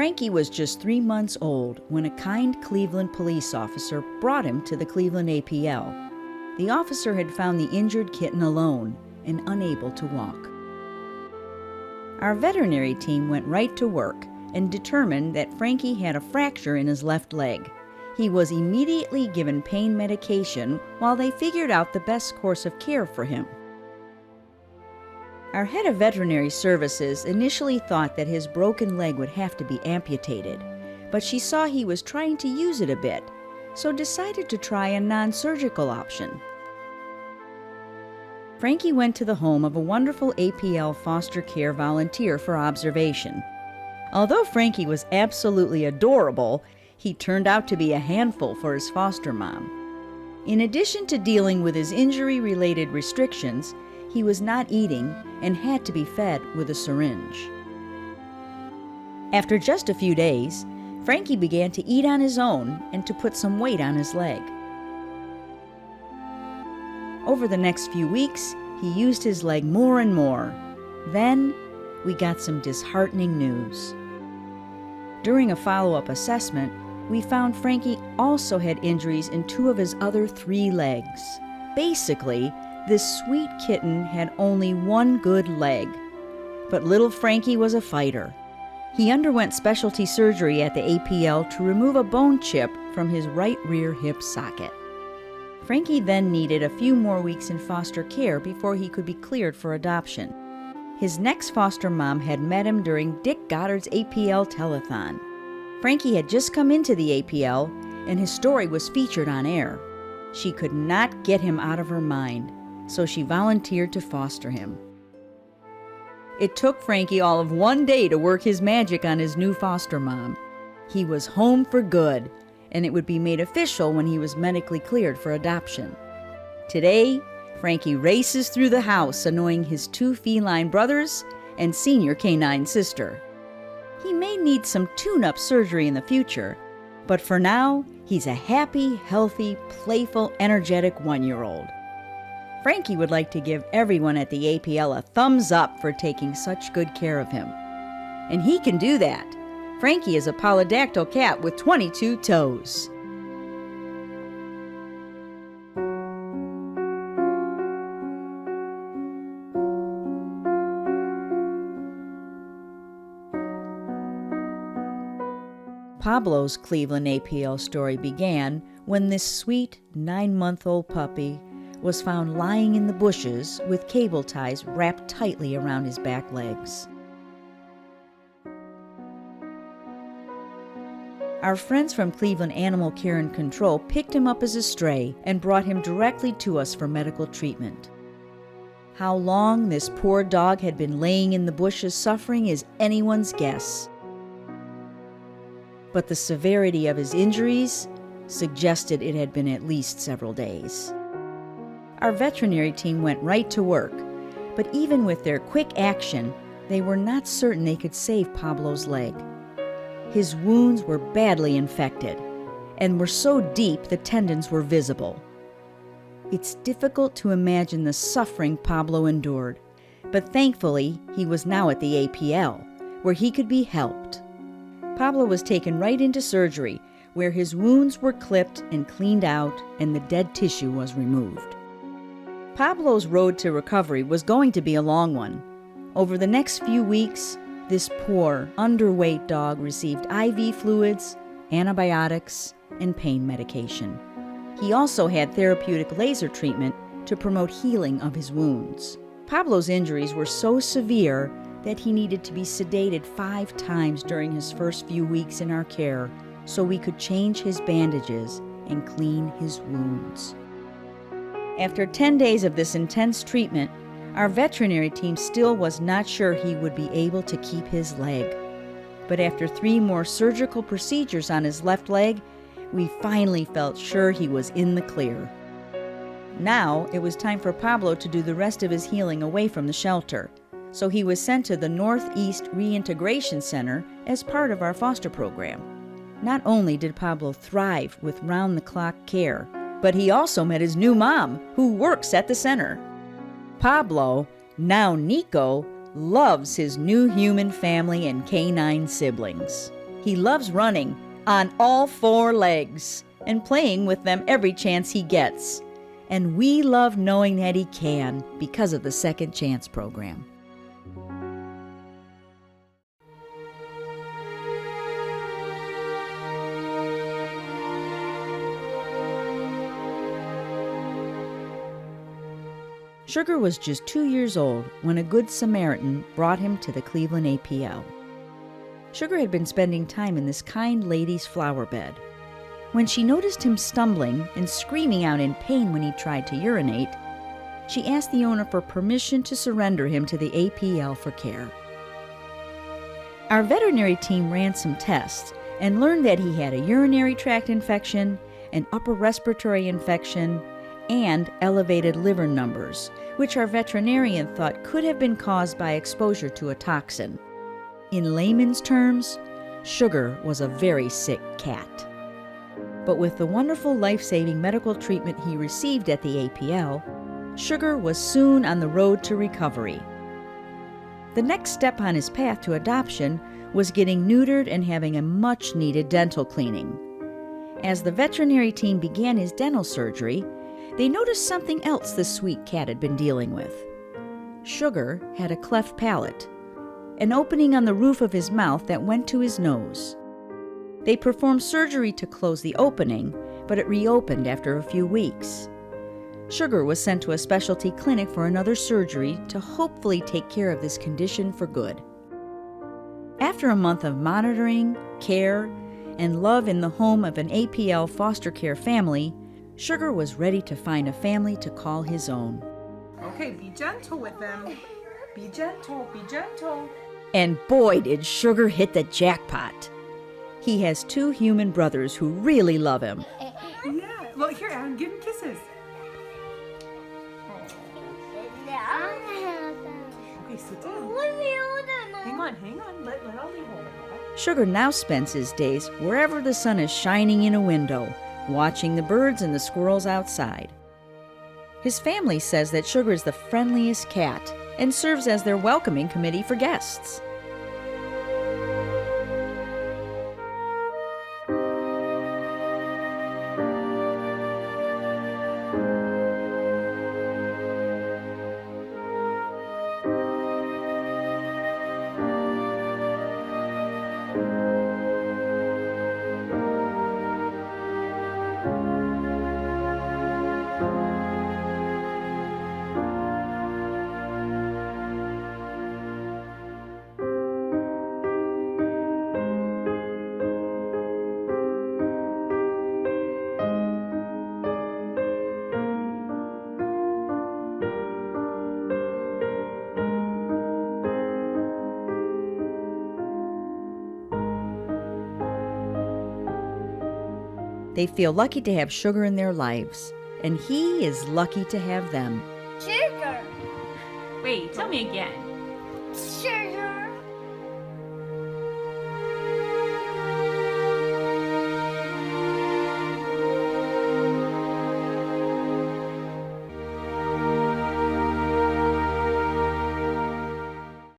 Frankie was just 3 months old when a kind Cleveland police officer brought him to the Cleveland APL. The officer had found the injured kitten alone and unable to walk. Our veterinary team went right to work and determined that Frankie had a fracture in his left leg. He was immediately given pain medication while they figured out the best course of care for him. Our head of veterinary services initially thought that his broken leg would have to be amputated, but she saw he was trying to use it a bit, so decided to try a non-surgical option. Frankie went to the home of a wonderful APL foster care volunteer for observation. Although Frankie was absolutely adorable, he turned out to be a handful for his foster mom. In addition to dealing with his injury-related restrictions, he was not eating and had to be fed with a syringe. After just a few days, Frankie began to eat on his own and to put some weight on his leg. Over the next few weeks, he used his leg more and more. Then, we got some disheartening news. During a follow-up assessment, we found Frankie also had injuries in 2 of his other 3 legs. Basically, this sweet kitten had only 1 good leg. But little Frankie was a fighter. He underwent specialty surgery at the APL to remove a bone chip from his right rear hip socket. Frankie then needed a few more weeks in foster care before he could be cleared for adoption. His next foster mom had met him during Dick Goddard's APL telethon. Frankie had just come into the APL, and his story was featured on air. She could not get him out of her mind, so she volunteered to foster him. It took Frankie all of 1 day to work his magic on his new foster mom. He was home for good, and it would be made official when he was medically cleared for adoption. Today, Frankie races through the house, annoying his 2 feline brothers and senior canine sister. He may need some tune-up surgery in the future, but for now, he's a happy, healthy, playful, energetic 1-year-old. Frankie would like to give everyone at the APL a thumbs up for taking such good care of him. And he can do that. Frankie is a polydactyl cat with 22 toes. Pablo's Cleveland APL story began when this sweet 9-month-old puppy was found lying in the bushes with cable ties wrapped tightly around his back legs. Our friends from Cleveland Animal Care and Control picked him up as a stray and brought him directly to us for medical treatment. How long this poor dog had been laying in the bushes suffering is anyone's guess. But the severity of his injuries suggested it had been at least several days. Our veterinary team went right to work, but even with their quick action, they were not certain they could save Pablo's leg. His wounds were badly infected and were so deep the tendons were visible. It's difficult to imagine the suffering Pablo endured, but thankfully he was now at the APL, where he could be helped. Pablo was taken right into surgery, where his wounds were clipped and cleaned out and the dead tissue was removed. Pablo's road to recovery was going to be a long one. Over the next few weeks, this poor, underweight dog received IV fluids, antibiotics, and pain medication. He also had therapeutic laser treatment to promote healing of his wounds. Pablo's injuries were so severe that he needed to be sedated 5 times during his first few weeks in our care so we could change his bandages and clean his wounds. After 10 days of this intense treatment, our veterinary team still was not sure he would be able to keep his leg. But after 3 more surgical procedures on his left leg, we finally felt sure he was in the clear. Now, it was time for Pablo to do the rest of his healing away from the shelter, so he was sent to the Northeast Reintegration Center as part of our foster program. Not only did Pablo thrive with round-the-clock care, but he also met his new mom, who works at the center. Pablo, now Nico, loves his new human family and canine siblings. He loves running on all four legs and playing with them every chance he gets. And we love knowing that he can because of the Second Chance program. Sugar was just 2 years old when a Good Samaritan brought him to the Cleveland APL. Sugar had been spending time in this kind lady's flower bed. When she noticed him stumbling and screaming out in pain when he tried to urinate, she asked the owner for permission to surrender him to the APL for care. Our veterinary team ran some tests and learned that he had a urinary tract infection, an upper respiratory infection, and elevated liver numbers, which our veterinarian thought could have been caused by exposure to a toxin. In layman's terms, Sugar was a very sick cat. But with the wonderful life-saving medical treatment he received at the APL, Sugar was soon on the road to recovery. The next step on his path to adoption was getting neutered and having a much-needed dental cleaning. As the veterinary team began his dental surgery, they noticed something else the sweet cat had been dealing with. Sugar had a cleft palate, an opening on the roof of his mouth that went to his nose. They performed surgery to close the opening, but it reopened after a few weeks. Sugar was sent to a specialty clinic for another surgery to hopefully take care of this condition for good. After a month of monitoring, care, and love in the home of an APL foster care family, Sugar was ready to find a family to call his own. Okay, be gentle with them. Be gentle, be gentle. And boy, did Sugar hit the jackpot. He has 2 human brothers who really love him. Yeah, well, here, Aaron, give him kisses. Okay, sit down. Hang on. Let Ollie hold it. Sugar now spends his days wherever the sun is shining in a window, watching the birds and the squirrels outside. His family says that Sugar is the friendliest cat and serves as their welcoming committee for guests. They feel lucky to have Sugar in their lives, and he is lucky to have them. Sugar. Wait, tell me again. Sugar.